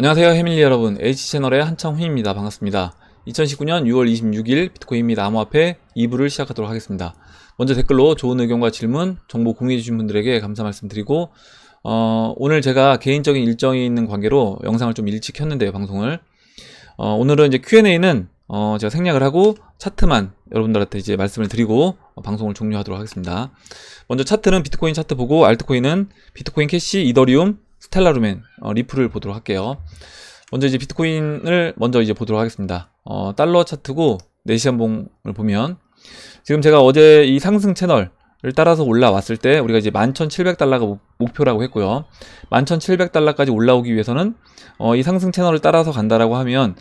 안녕하세요 해밀리 여러분, H채널의 한창훈입니다. 반갑습니다. 2019년 6월 26일 비트코인 및 암호화폐 2부를 시작하도록 하겠습니다. 먼저 댓글로 좋은 의견과 질문, 정보 공유해주신 분들에게 감사 말씀드리고 오늘 제가 개인적인 일정이 있는 관계로 영상을 좀 일찍 켰는데요, 방송을. 오늘은 이제 Q&A는 제가 생략을 하고 차트만 여러분들한테 이제 말씀을 드리고 방송을 종료하도록 하겠습니다. 먼저 차트는 비트코인 차트 보고, 알트코인은 비트코인 캐시, 이더리움, 스텔라루멘, 리플을 보도록 할게요. 먼저 이제 비트코인을 먼저 이제 보도록 하겠습니다. 달러 차트고 4시간 봉을 보면 지금 제가 어제 이 상승 채널을 따라서 올라왔을 때 우리가 이제 11,700달러가 목표라고 했고요. 11,700달러까지 올라오기 위해서는 이 상승 채널을 따라서 간다라고 하면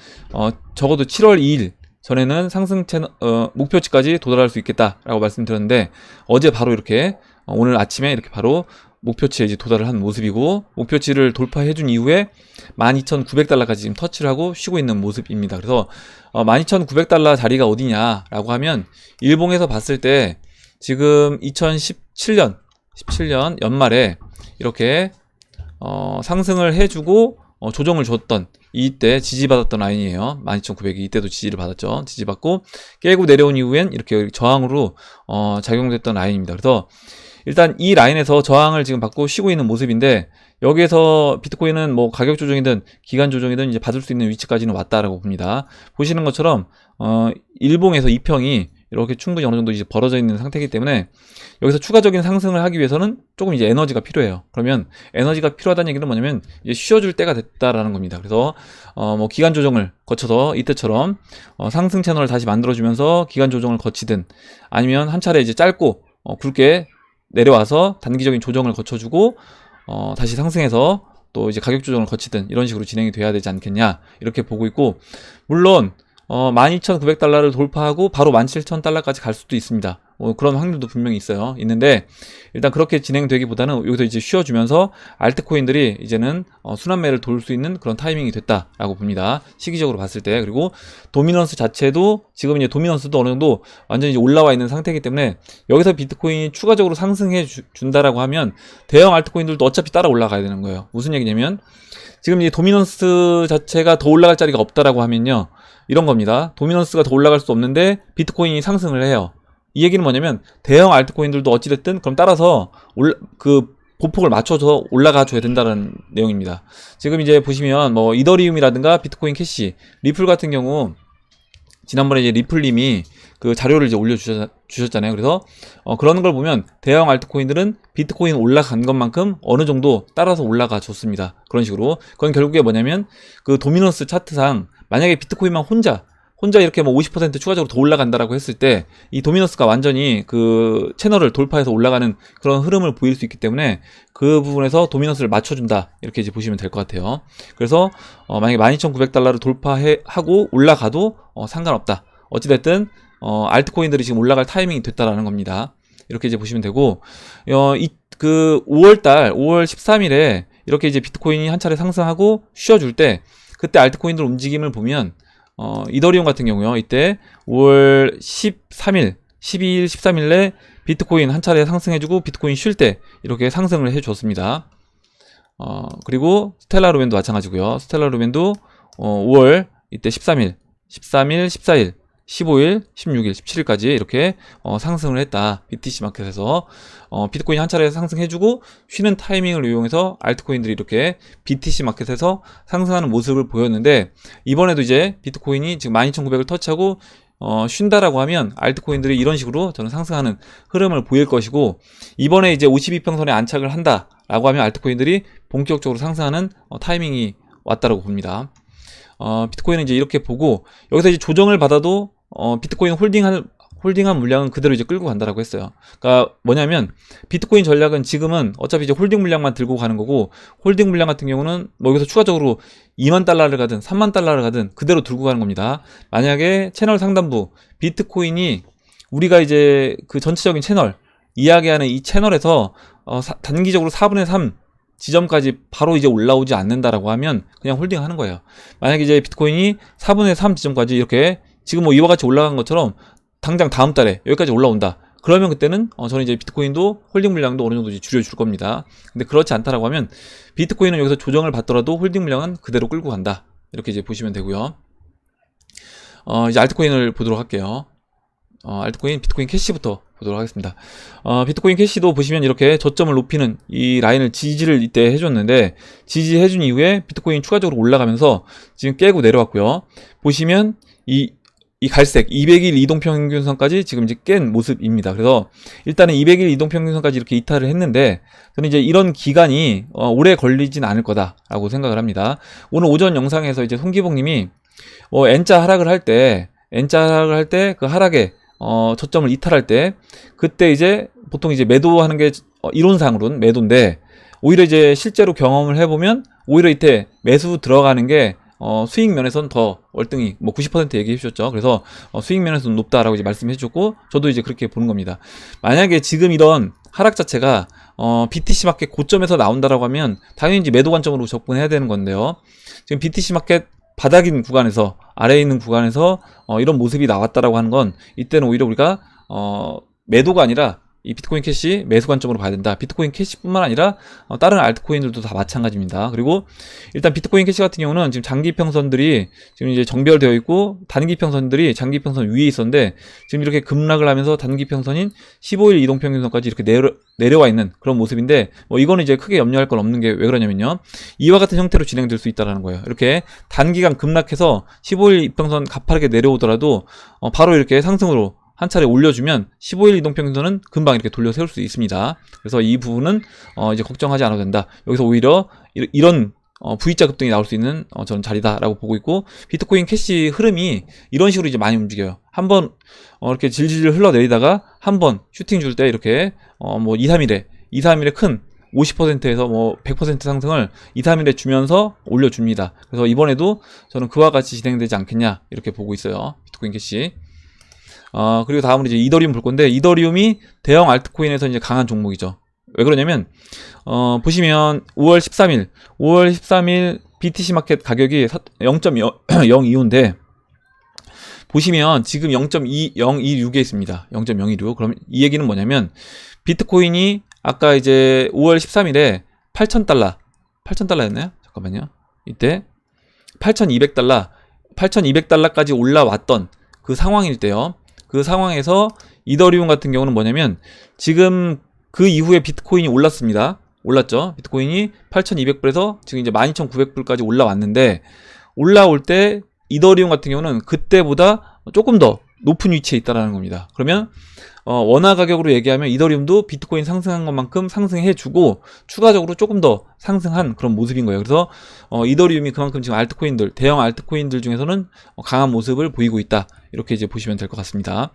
적어도 7월 2일 전에는 상승 채널 목표치까지 도달할 수 있겠다라고 말씀드렸는데, 어제 바로 이렇게 오늘 아침에 이렇게 바로 목표치에 이제 도달을 한 모습이고, 목표치를 돌파해준 이후에 12,900달러까지 지금 터치를 하고 쉬고 있는 모습입니다. 그래서 12,900달러 자리가 어디냐라고 하면 일봉에서 봤을 때 지금 2017년 연말에 이렇게 상승을 해주고 조정을 줬던 이때 지지받았던 라인이에요. 12,900이 이때도 지지를 받았죠. 지지받고 깨고 내려온 이후엔 이렇게 저항으로 작용됐던 라인입니다. 그래서 일단 이 라인에서 저항을 지금 받고 쉬고 있는 모습인데, 여기에서 비트코인은 뭐 가격 조정이든 기간 조정이든 이제 받을 수 있는 위치까지는 왔다라고 봅니다. 보시는 것처럼 일봉에서 이평이 이렇게 충분히 어느 정도 이제 벌어져 있는 상태이기 때문에 여기서 추가적인 상승을 하기 위해서는 조금 이제 에너지가 필요해요. 그러면 에너지가 필요하다는 얘기는 뭐냐면 이제 쉬어줄 때가 됐다라는 겁니다. 그래서 뭐 기간 조정을 거쳐서 이때처럼 상승 채널을 다시 만들어주면서 기간 조정을 거치든, 아니면 한 차례 이제 짧고 굵게 내려와서 단기적인 조정을 거쳐주고 다시 상승해서 또 이제 가격 조정을 거치든 이런 식으로 진행이 돼야 되지 않겠냐, 이렇게 보고 있고, 물론 12,900달러를 돌파하고 바로 17,000달러까지 갈 수도 있습니다. 그런 확률도 분명히 있는데 일단 그렇게 진행되기보다는 여기서 이제 쉬어주면서 알트코인들이 이제는 순환매를 돌 수 있는 그런 타이밍이 됐다라고 봅니다. 시기적으로 봤을 때. 그리고 도미넌스 자체도 지금 이제 도미넌스도 어느 정도 완전히 이제 올라와 있는 상태이기 때문에 여기서 비트코인이 추가적으로 상승해 준다라고 하면 대형 알트코인들도 어차피 따라 올라가야 되는 거예요. 무슨 얘기냐면 지금 이제 도미넌스 자체가 더 올라갈 자리가 없다라고 하면요, 이런 겁니다. 도미넌스가 더 올라갈 수 없는데 비트코인이 상승을 해요. 이 얘기는 뭐냐면 대형 알트코인들도 어찌됐든 그럼 따라서 그 보폭을 맞춰서 올라가 줘야 된다는 내용입니다. 지금 이제 보시면 뭐 이더리움이라든가 비트코인 캐시, 리플 같은 경우 지난번에 이제 리플님이 그 자료를 이제 올려주셨잖아요. 그래서 그런 걸 보면 대형 알트코인들은 비트코인 올라간 것만큼 어느 정도 따라서 올라가 줬습니다. 그런 식으로. 그건 결국에 뭐냐면 그 도미넌스 차트상 만약에 비트코인만 혼자 이렇게 뭐 50% 추가적으로 더 올라간다라고 했을 때 이 도미넌스가 완전히 그 채널을 돌파해서 올라가는 그런 흐름을 보일 수 있기 때문에 그 부분에서 도미넌스를 맞춰준다, 이렇게 이제 보시면 될 것 같아요. 그래서 만약에 12,900달러를 돌파하고 올라가도 상관없다. 어찌됐든 알트코인들이 지금 올라갈 타이밍이 됐다라는 겁니다. 이렇게 이제 보시면 되고, 그 5월 13일에 이렇게 이제 비트코인이 한 차례 상승하고 쉬어줄 때 그때 알트코인들 움직임을 보면 이더리움 같은 경우요, 이때 5월 13일, 12일, 13일에 비트코인 한 차례 상승해주고 비트코인 쉴 때 이렇게 상승을 해줬습니다. 그리고 스텔라루멘도 마찬가지고요. 스텔라루멘도 5월 이때 13일, 14일, 15일, 16일, 17일까지 이렇게 상승을 했다. BTC 마켓에서 비트코인 한 차례 상승해주고 쉬는 타이밍을 이용해서 알트코인들이 이렇게 BTC 마켓에서 상승하는 모습을 보였는데, 이번에도 이제 비트코인이 지금 12,900을 터치하고 쉰다라고 하면 알트코인들이 이런 식으로 저는 상승하는 흐름을 보일 것이고, 이번에 이제 52평선에 안착을 한다라고 하면 알트코인들이 본격적으로 상승하는 타이밍이 왔다라고 봅니다. 비트코인은 이제 이렇게 보고, 여기서 이제 조정을 받아도 비트코인 홀딩한 물량은 그대로 이제 끌고 간다라고 했어요. 그러니까 뭐냐면 비트코인 전략은 지금은 어차피 이제 홀딩 물량만 들고 가는 거고, 홀딩 물량 같은 경우는 뭐 여기서 추가적으로 2만 달러를 가든 3만 달러를 가든 그대로 들고 가는 겁니다. 만약에 채널 상단부 비트코인이 우리가 이제 그 전체적인 채널 이야기하는 이 채널에서 단기적으로 4분의 3 지점까지 바로 이제 올라오지 않는다라고 하면 그냥 홀딩 하는 거예요. 만약에 이제 비트코인이 4분의 3 지점까지 이렇게 지금 뭐 이와 같이 올라간 것처럼 당장 다음 달에 여기까지 올라온다. 그러면 그때는 저는 이제 비트코인도 홀딩 물량도 어느 정도 이제 줄여줄 겁니다. 근데 그렇지 않다라고 하면 비트코인은 여기서 조정을 받더라도 홀딩 물량은 그대로 끌고 간다. 이렇게 이제 보시면 되고요. 이제 알트코인을 보도록 할게요. 알트코인, 비트코인 캐시부터 보도록 하겠습니다. 비트코인 캐시도 보시면 이렇게 저점을 높이는 이 라인을 지지를 이때 해줬는데, 지지해준 이후에 비트코인 추가적으로 올라가면서 지금 깨고 내려왔고요. 보시면 이 갈색 200일 이동평균선까지 지금 이제 깬 모습입니다. 그래서 일단은 200일 이동평균선까지 이렇게 이탈을 했는데, 저는 이제 이런 기간이 오래 걸리진 않을 거다라고 생각을 합니다. 오늘 오전 영상에서 이제 송기봉님이 N자 하락을 할 때 그 하락에 저점을 이탈할 때, 그때 이제 보통 이제 매도하는 게 이론상으로는 매도인데, 오히려 이제 실제로 경험을 해보면 오히려 이때 매수 들어가는 게 수익 면에서는 더 월등히 90% 얘기해 주셨죠. 그래서 수익 면에서는 높다라고 이제 말씀해 주셨고, 저도 이제 그렇게 보는 겁니다. 만약에 지금 이런 하락 자체가 BTC 마켓 고점에서 나온다라고 하면 당연히 이제 매도 관점으로 접근해야 되는 건데요. 지금 BTC 마켓 바닥인 구간에서, 아래에 있는 구간에서 이런 모습이 나왔다라고 하는 건, 이때는 오히려 우리가 매도가 아니라 이 비트코인 캐시 매수 관점으로 봐야 된다. 비트코인 캐시뿐만 아니라 다른 알트코인들도 다 마찬가지입니다. 그리고 일단 비트코인 캐시 같은 경우는 지금 장기 평선들이 지금 이제 정별되어 있고, 단기 평선들이 장기 평선 위에 있었는데 지금 이렇게 급락을 하면서 단기 평선인 15일 이동 평균선까지 이렇게 내려와 있는 그런 모습인데, 이거는 이제 크게 염려할 건 없는 게 왜 그러냐면요, 이와 같은 형태로 진행될 수 있다라는 거예요. 이렇게 단기간 급락해서 15일 이평선 가파르게 내려오더라도 바로 이렇게 상승으로 한 차례 올려주면 15일 이동평균선은 금방 이렇게 돌려 세울 수 있습니다. 그래서 이 부분은 이제 걱정하지 않아도 된다. 여기서 오히려 이런 V자 급등이 나올 수 있는 저는 자리다라고 보고 있고, 비트코인 캐시 흐름이 이런 식으로 이제 많이 움직여요. 한번 이렇게 질질 흘러내리다가 한번 슈팅 줄 때 이렇게 2, 3일에 큰 50%에서 100% 상승을 2, 3일에 주면서 올려줍니다. 그래서 이번에도 저는 그와 같이 진행되지 않겠냐 이렇게 보고 있어요. 비트코인 캐시. 그리고 다음으로 이제 이더리움 볼 건데, 이더리움이 대형 알트코인에서 이제 강한 종목이죠. 왜 그러냐면, 보시면 5월 13일 BTC 마켓 가격이 0.025인데, 보시면 지금 0.2026에 있습니다. 0.026. 그럼 이 얘기는 뭐냐면, 비트코인이 아까 이제 5월 13일에 8,000달러였나요? 잠깐만요. 이때 8,200달러까지 올라왔던 그 상황일 때요. 그 상황에서 이더리움 같은 경우는 뭐냐면, 지금 그 이후에 비트코인이 올랐습니다. 올랐죠. 비트코인이 8,200불에서 지금 이제 12,900불까지 올라왔는데, 올라올 때 이더리움 같은 경우는 그때보다 조금 더 높은 위치에 있다라는 겁니다. 그러면 원화 가격으로 얘기하면 이더리움도 비트코인 상승한 것만큼 상승해주고 추가적으로 조금 더 상승한 그런 모습인 거예요. 그래서 이더리움이 그만큼 지금 알트코인들, 대형 알트코인들 중에서는 강한 모습을 보이고 있다. 이렇게 이제 보시면 될 것 같습니다.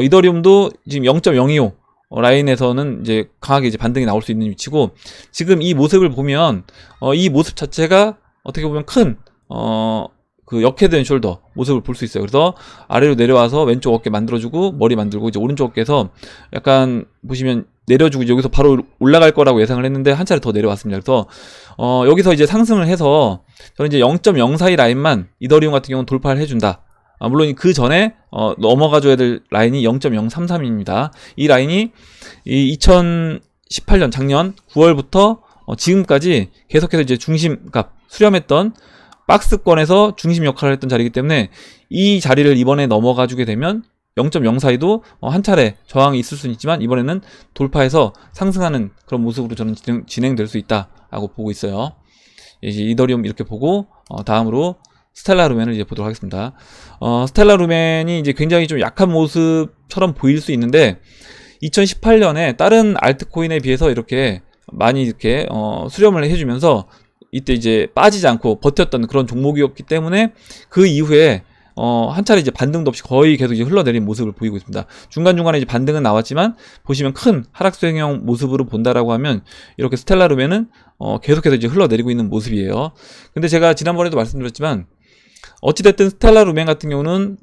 이더리움도 지금 0.025 라인에서는 이제 강하게 이제 반등이 나올 수 있는 위치고, 지금 이 모습을 보면 이 모습 자체가 어떻게 보면 큰 그 역헤드 앤 숄더 모습을 볼 수 있어요. 그래서 아래로 내려와서 왼쪽 어깨 만들어주고 머리 만들고, 이제 오른쪽 어깨에서 약간 보시면 내려주고, 이제 여기서 바로 올라갈 거라고 예상을 했는데 한 차례 더 내려왔습니다. 그래서 여기서 이제 상승을 해서 저는 이제 0.042 라인만 이더리움 같은 경우는 돌파를 해준다. 물론 그 전에 넘어가줘야 될 라인이 0.033입니다. 이 라인이 2018년 작년 9월부터 지금까지 계속해서 이제 중심값 수렴했던 박스권에서 중심 역할을 했던 자리이기 때문에, 이 자리를 이번에 넘어가주게 되면 0.042도 한 차례 저항이 있을 수는 있지만 이번에는 돌파해서 상승하는 그런 모습으로 저는 진행될 수 있다라고 보고 있어요. 이제 이더리움 이렇게 보고, 다음으로 스텔라 루멘을 이제 보도록 하겠습니다. 스텔라 루멘이 이제 굉장히 좀 약한 모습처럼 보일 수 있는데, 2018년에 다른 알트코인에 비해서 이렇게 많이 이렇게 수렴을 해주면서 이때 이제 빠지지 않고 버텼던 그런 종목이었기 때문에, 그 이후에 한 차례 이제 반등도 없이 거의 계속 이제 흘러내린 모습을 보이고 있습니다. 중간중간에 이제 반등은 나왔지만, 보시면 큰 하락수행형 모습으로 본다라고 하면 이렇게 스텔라 루멘은 계속해서 이제 흘러내리고 있는 모습이에요. 근데 제가 지난번에도 말씀드렸지만, 어찌됐든 스텔라 루멘 같은 경우는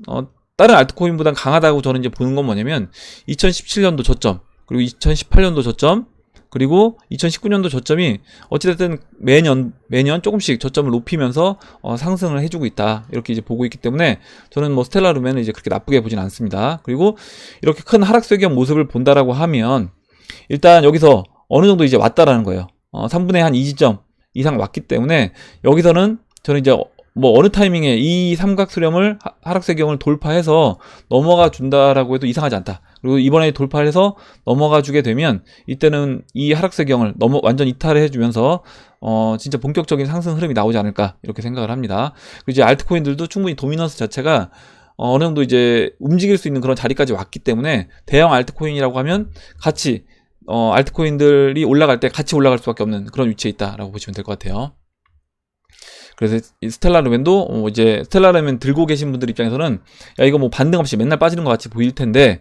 다른 알트코인보다 강하다고 저는 이제 보는 건 뭐냐면, 2017년도 저점, 그리고 2018년도 저점, 그리고 2019년도 저점이 어찌됐든 매년 조금씩 저점을 높이면서 상승을 해주고 있다. 이렇게 이제 보고 있기 때문에 저는 뭐 스텔라 루멘은 이제 그렇게 나쁘게 보진 않습니다. 그리고 이렇게 큰 하락세경 모습을 본다라고 하면 일단 여기서 어느 정도 이제 왔다라는 거예요. 3분의 한 2지점 이상 왔기 때문에 여기서는 저는 이제 뭐 어느 타이밍에 이 삼각수렴을 하락세경을 돌파해서 넘어가 준다라고 해도 이상하지 않다. 그리고 이번에 돌파해서 넘어가 주게 되면 이때는 이 하락세경을 완전 이탈해 주면서 진짜 본격적인 상승 흐름이 나오지 않을까 이렇게 생각을 합니다. 그리고 이제 알트코인들도 충분히 도미넌스 자체가 어느 정도 이제 움직일 수 있는 그런 자리까지 왔기 때문에 대형 알트코인이라고 하면 같이 알트코인들이 올라갈 때 같이 올라갈 수밖에 없는 그런 위치에 있다라고 보시면 될 것 같아요. 그래서 이 스텔라 루멘도 이제 스텔라 루멘 들고 계신 분들 입장에서는 야 이거 뭐 반등 없이 맨날 빠지는 것 같이 보일 텐데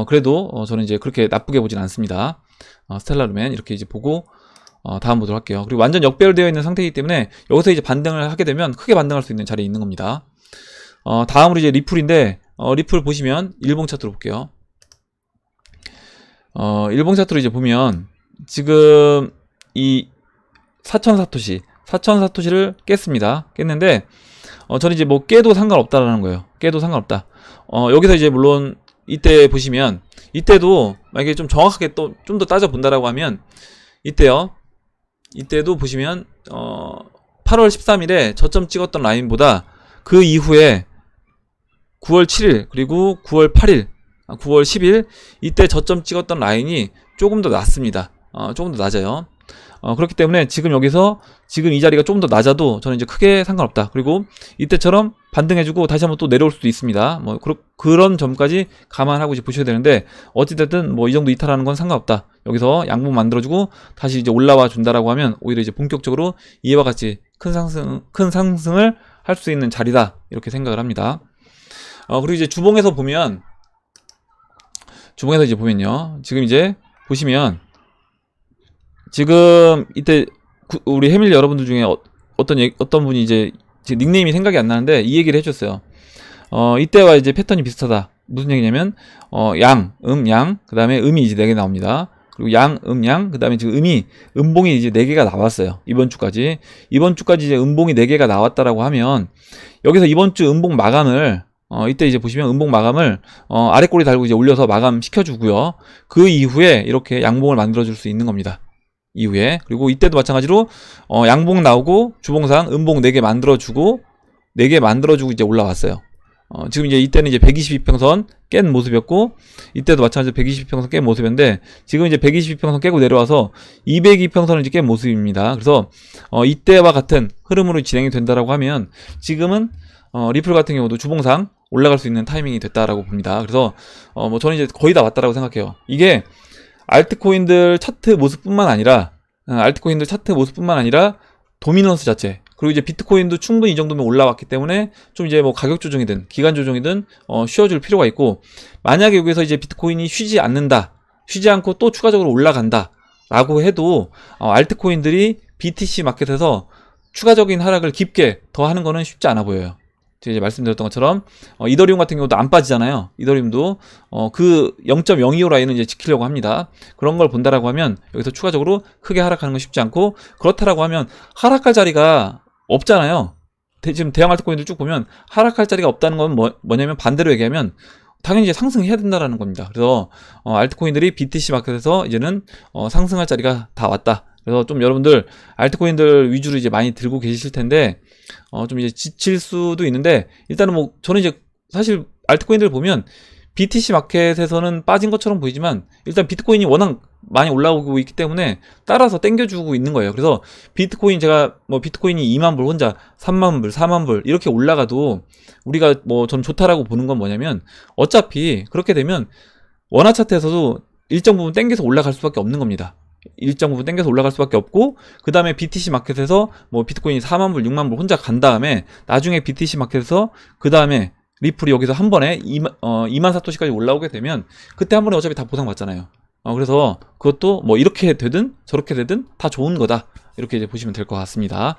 그래도 저는 이제 그렇게 나쁘게 보진 않습니다. 스텔라 루멘 이렇게 이제 보고 다음 보도록 할게요. 그리고 완전 역배열되어 있는 상태이기 때문에 여기서 이제 반등을 하게 되면 크게 반등할 수 있는 자리에 있는 겁니다. 다음으로 이제 리플인데 리플 보시면 일봉 차트로 볼게요. 일봉 차트로 이제 보면 지금 이 4,000사토시를 깼습니다. 깼는데 저는 이제 뭐 깨도 상관없다라는 거예요. 깨도 상관없다. 여기서 이제 물론 이때 보시면 이때도 만약에 좀 정확하게 또 좀 더 따져 본다라고 하면 이때도 보시면 8월 13일에 저점 찍었던 라인보다 그 이후에 9월 7일 그리고 9월 8일 9월 10일 이때 저점 찍었던 라인이 조금 더 낮습니다. 조금 더 낮아요. 그렇기 때문에 지금 여기서 지금 이 자리가 조금 더 낮아도 저는 이제 크게 상관없다. 그리고 이때처럼 반등해주고 다시 한번 또 내려올 수도 있습니다. 뭐 그런 점까지 감안하고 이제 보셔야 되는데 어찌됐든 뭐 이 정도 이탈하는 건 상관없다. 여기서 양봉 만들어주고 다시 이제 올라와 준다라고 하면 오히려 이제 본격적으로 이와 같이 큰 상승을 할 수 있는 자리다 이렇게 생각을 합니다. 그리고 이제 주봉에서 이제 보면요. 지금 이제 보시면 지금 이때 우리 해밀 여러분들 중에 어떤 분이 이제 닉네임이 생각이 안 나는데 이 얘기를 해줬어요. 이때와 이제 패턴이 비슷하다. 무슨 얘기냐면 양, 그 다음에 음이 이제 4개 나옵니다. 그리고 양, 그 다음에 지금 음봉이 이제 4개가 나왔어요. 이번 주까지 이제 음봉이 4개가 나왔다라고 하면 여기서 이번 주 음봉 마감을 이때 이제 보시면 음봉 마감을 아래 꼬리 달고 이제 올려서 마감 시켜주고요. 그 이후에 이렇게 양봉을 만들어줄 수 있는 겁니다. 이후에 그리고 이때도 마찬가지로 양봉 나오고 주봉상 음봉 4개 만들어주고 이제 올라왔어요. 지금 이제 이때는 이제 122평선 깬 모습이었고 이때도 마찬가지로 122평선 깬 모습인데 지금 이제 122평선 깨고 내려와서 202평선을 이제 깬 모습입니다. 그래서 이때와 같은 흐름으로 진행이 된다라고 하면 지금은 리플 같은 경우도 주봉상 올라갈 수 있는 타이밍이 됐다라고 봅니다. 그래서 뭐 저는 이제 거의 다 왔다라고 생각해요. 이게 알트코인들 차트 모습뿐만 아니라 도미넌스 자체 그리고 이제 비트코인도 충분히 이 정도면 올라왔기 때문에 좀 이제 뭐 가격 조정이든 기간 조정이든 쉬어줄 필요가 있고 만약에 여기서 이제 비트코인이 쉬지 않고 또 추가적으로 올라간다 라고 해도 알트코인들이 BTC 마켓에서 추가적인 하락을 깊게 더 하는 거는 쉽지 않아 보여요. 제가 이제 말씀드렸던 것처럼 이더리움 같은 경우도 안 빠지잖아요. 이더리움도 그 0.025 라인은 이제 지키려고 합니다. 그런 걸 본다라고 하면 여기서 추가적으로 크게 하락하는 건 쉽지 않고 그렇다라고 하면 하락할 자리가 없잖아요. 지금 대형 알트코인들 쭉 보면 하락할 자리가 없다는 건 뭐냐면 반대로 얘기하면 당연히 이제 상승해야 된다라는 겁니다. 그래서 알트코인들이 BTC 마켓에서 이제는 상승할 자리가 다 왔다. 그래서 좀 여러분들 알트코인들 위주로 이제 많이 들고 계실 텐데 좀 이제 지칠 수도 있는데 일단은 뭐 저는 이제 사실 알트코인들 보면 BTC 마켓에서는 빠진 것처럼 보이지만 일단 비트코인이 워낙 많이 올라오고 있기 때문에 따라서 땡겨주고 있는 거예요. 그래서 제가 뭐 비트코인이 2만 불 혼자 3만 불, 4만 불 이렇게 올라가도 우리가 뭐 전 좋다라고 보는 건 뭐냐면 어차피 그렇게 되면 원화 차트에서도 일정 부분 땡겨서 올라갈 수밖에 없는 겁니다. 일정 부분 땡겨서 올라갈 수밖에 없고 그 다음에 BTC 마켓에서 뭐 비트코인이 4만 불, 6만 불 혼자 간 다음에 나중에 BTC 마켓에서 그 다음에 리플이 여기서 한 번에 2만 사토시까지 올라오게 되면 그때 한 번에 어차피 다 보상받잖아요. 그래서 그것도 뭐 이렇게 되든 저렇게 되든 다 좋은 거다. 이렇게 이제 보시면 될 것 같습니다.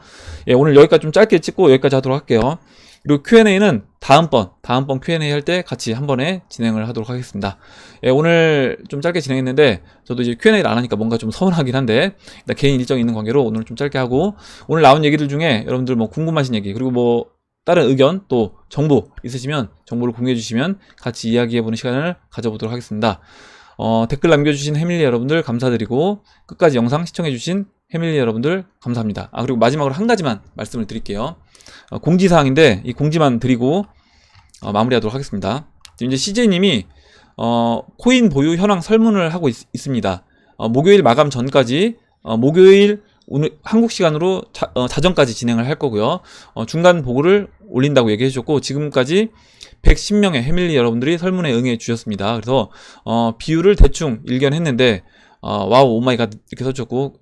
예, 오늘 여기까지 좀 짧게 찍고 여기까지 하도록 할게요. 그리고 Q&A는 다음번 Q&A 할 때 같이 한 번에 진행을 하도록 하겠습니다. 예, 오늘 좀 짧게 진행했는데 저도 이제 Q&A를 안 하니까 뭔가 좀 서운하긴 한데 일단 개인 일정이 있는 관계로 오늘 좀 짧게 하고, 오늘 나온 얘기들 중에 여러분들 뭐 궁금하신 얘기 그리고 뭐 다른 의견 또 정보 있으시면 정보를 공유해 주시면 같이 이야기해보는 시간을 가져보도록 하겠습니다. 댓글 남겨주신 해밀리 여러분들 감사드리고 끝까지 영상 시청해주신 해밀리 여러분들 감사합니다. 그리고 마지막으로 한 가지만 말씀을 드릴게요. 공지사항인데 이 공지만 드리고 마무리하도록 하겠습니다. 지금 이제 CJ님이 코인 보유 현황 설문을 하고 있습니다. 목요일 마감 전까지 목요일 오늘 한국 시간으로 자정까지 진행을 할 거고요. 중간 보고를 올린다고 얘기해 주셨고 지금까지 110명의 해밀리 여러분들이 설문에 응해 주셨습니다. 그래서 비율을 대충 일견했는데 와우 오마이갓 이렇게 써주셨고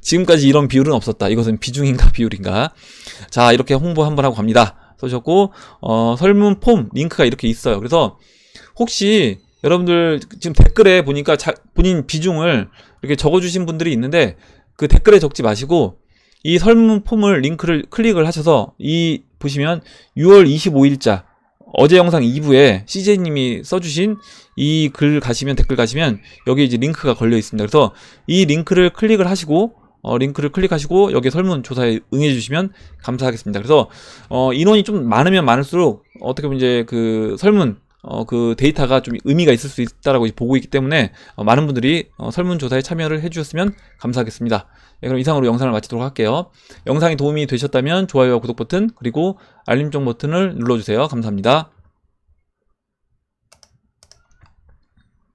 지금까지 이런 비율은 없었다. 이것은 비중인가 비율인가. 자, 이렇게 홍보 한번 하고 갑니다 써주셨고 설문 폼 링크가 이렇게 있어요. 그래서 혹시 여러분들 지금 댓글에 보니까 본인 비중을 이렇게 적어주신 분들이 있는데 그 댓글에 적지 마시고 이 설문 폼을 링크를 클릭을 하셔서 이 보시면 6월 25일자 어제 영상 2부에 CJ님이 써주신 이 글 가시면 댓글 가시면 여기 이제 링크가 걸려 있습니다. 그래서 이 링크를 클릭을 하시고 여기 설문조사에 응해 주시면 감사하겠습니다. 그래서 인원이 좀 많으면 많을수록 어떻게 보면 이제 그 설문 그 데이터가 좀 의미가 있을 수 있다라고 보고 있기 때문에 많은 분들이 설문조사에 참여를 해주셨으면 감사하겠습니다. 네, 그럼 이상으로 영상을 마치도록 할게요. 영상이 도움이 되셨다면 좋아요와 구독 버튼 그리고 알림종 버튼을 눌러주세요. 감사합니다.